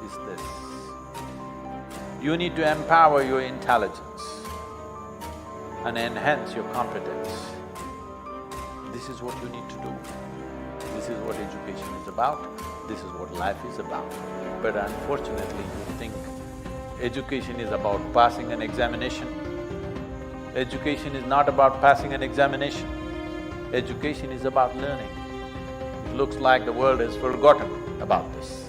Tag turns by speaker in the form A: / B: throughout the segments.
A: is this. You need to empower your intelligence and enhance your competence. This is what you need to do. This is what education is about, this is what life is about. But unfortunately, you think education is about passing an examination. Education is not about passing an examination. Education is about learning. It looks like the world has forgotten about this.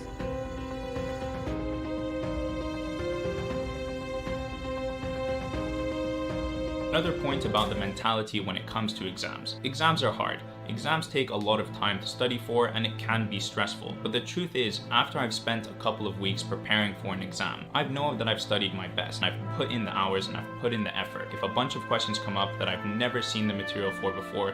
B: Another point about the mentality when it comes to exams. Exams are hard. Exams take a lot of time to study for and it can be stressful. But the truth is, after I've spent a couple of weeks preparing for an exam, I know that I've studied my best and I've put in the hours and I've put in the effort. If a bunch of questions come up that I've never seen the material for before,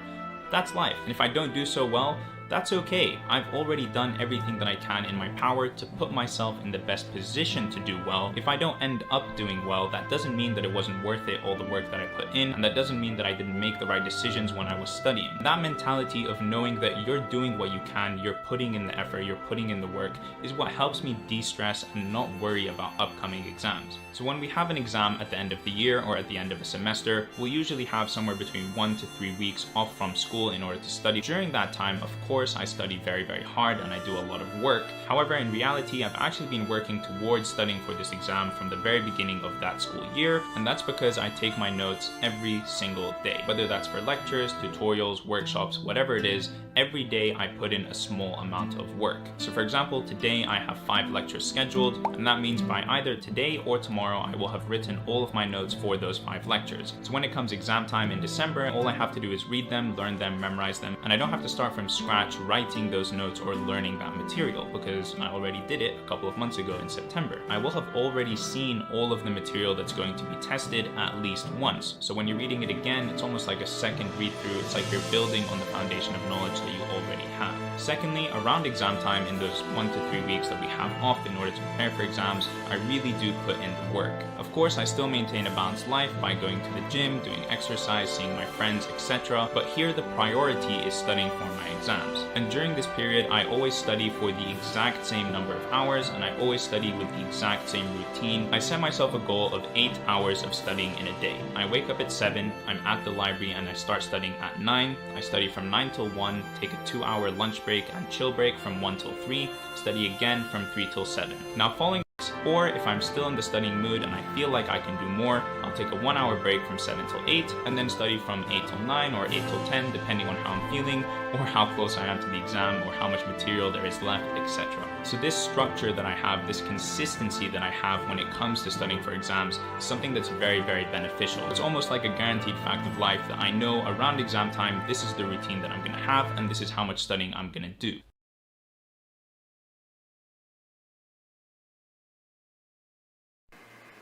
B: that's life. And if I don't do so well, that's okay. I've already done everything that I can in my power to put myself in the best position to do well. If I don't end up doing well, that doesn't mean that it wasn't worth it, all the work that I put in, and that doesn't mean that I didn't make the right decisions when I was studying. That mentality of knowing that you're doing what you can, you're putting in the effort, you're putting in the work, is what helps me de-stress and not worry about upcoming exams. So when we have an exam at the end of the year or at the end of a semester, we'll usually have somewhere between 1 to 3 weeks off from school in order to study. During that time, of course, I study very, very hard and I do a lot of work. However, in reality, I've actually been working towards studying for this exam from the very beginning of that school year, and that's because I take my notes every single day. Whether that's for lectures, tutorials, workshops, whatever it is, every day I put in a small amount of work. So for example, today I have 5 lectures scheduled, and that means by either today or tomorrow I will have written all of my notes for those 5 lectures. So when it comes exam time in December, all I have to do is read them, learn them, memorize them, and I don't have to start from scratch writing those notes or learning that material because I already did it a couple of months ago in September. I will have already seen all of the material that's going to be tested at least once. So when you're reading it again, it's almost like a second read through. It's like you're building on the foundation of knowledge that you already have. Secondly, around exam time, in those 1 to 3 weeks that we have off in order to prepare for exams, I really do put in the work. Of course, I still maintain a balanced life by going to the gym, doing exercise, seeing my friends, etc. But here the priority is studying for my exams. And during this period, I always study for the exact same number of hours and I always study with the exact same routine. I set myself a goal of 8 hours of studying in a day. I wake up at 7, I'm at the library and I start studying at 9. I study from 9 till 1, take a 2-hour lunch break and chill break from 1 till 3, study again from 3 till 7. Now following this, or if I'm still in the studying mood and I feel like I can do more, I'll take a 1-hour break from 7 till 8 and then study from 8 till 9 or 8 till 10 depending on how I'm feeling or how close I am to the exam or how much material there is left, etc. So this structure that I have, this consistency that I have when it comes to studying for exams is something that's very, very beneficial. It's almost like a guaranteed fact of life that I know around exam time, this is the routine that I'm going to have and this is how much studying I'm going to do.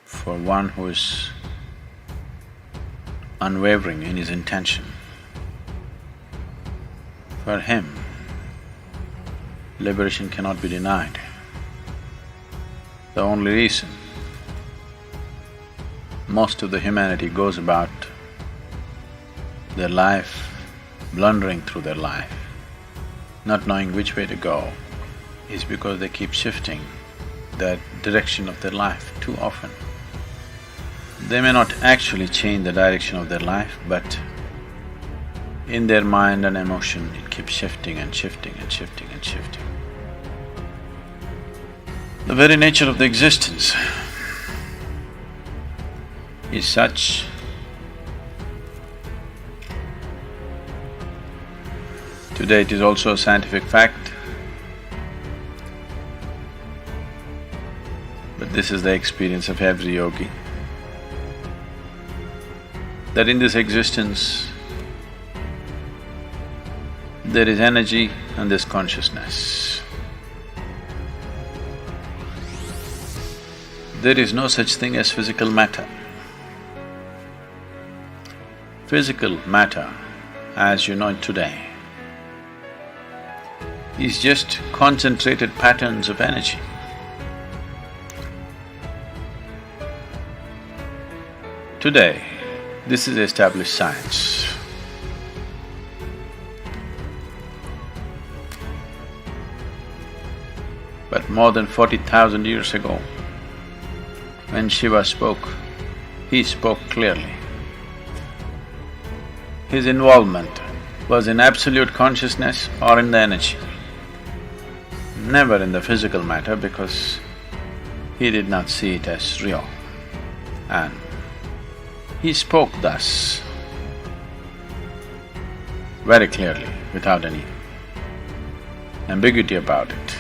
A: For one who is unwavering in his intention, for him, liberation cannot be denied. The only reason most of the humanity goes about their life, blundering through their life, not knowing which way to go, is because they keep shifting the direction of their life too often. They may not actually change the direction of their life, but in their mind and emotion, it keeps shifting and shifting and shifting and shifting. The very nature of the existence is such today it is also a scientific fact, but this is the experience of every yogi, that in this existence, there is energy and there's consciousness. There is no such thing as physical matter. Physical matter, as you know it today, is just concentrated patterns of energy. Today, this is established science. But more than 40,000 years ago, when Shiva spoke, he spoke clearly. His involvement was in absolute consciousness or in the energy, never in the physical matter, because he did not see it as real. And he spoke thus, very clearly, without any ambiguity about it.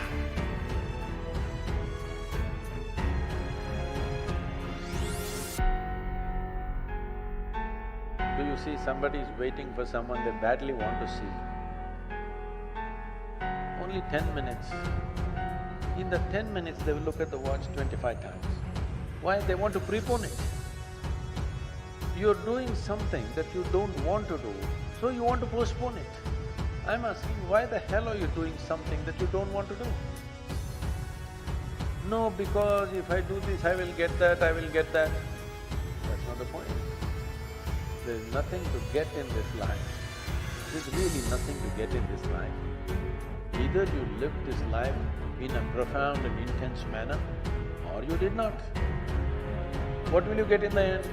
A: Do you see somebody is waiting for someone they badly want to see? Only 10 minutes. In the 10 minutes, they will look at the watch 25 times. Why? They want to prepone it. You're doing something that you don't want to do, so you want to postpone it. I'm asking, why the hell are you doing something that you don't want to do? No, because if I do this, I will get that, I will get that. That's not the point. There's nothing to get in this life. There's really nothing to get in this life. Either you lived this life in a profound and intense manner, or you did not. What will you get in the end?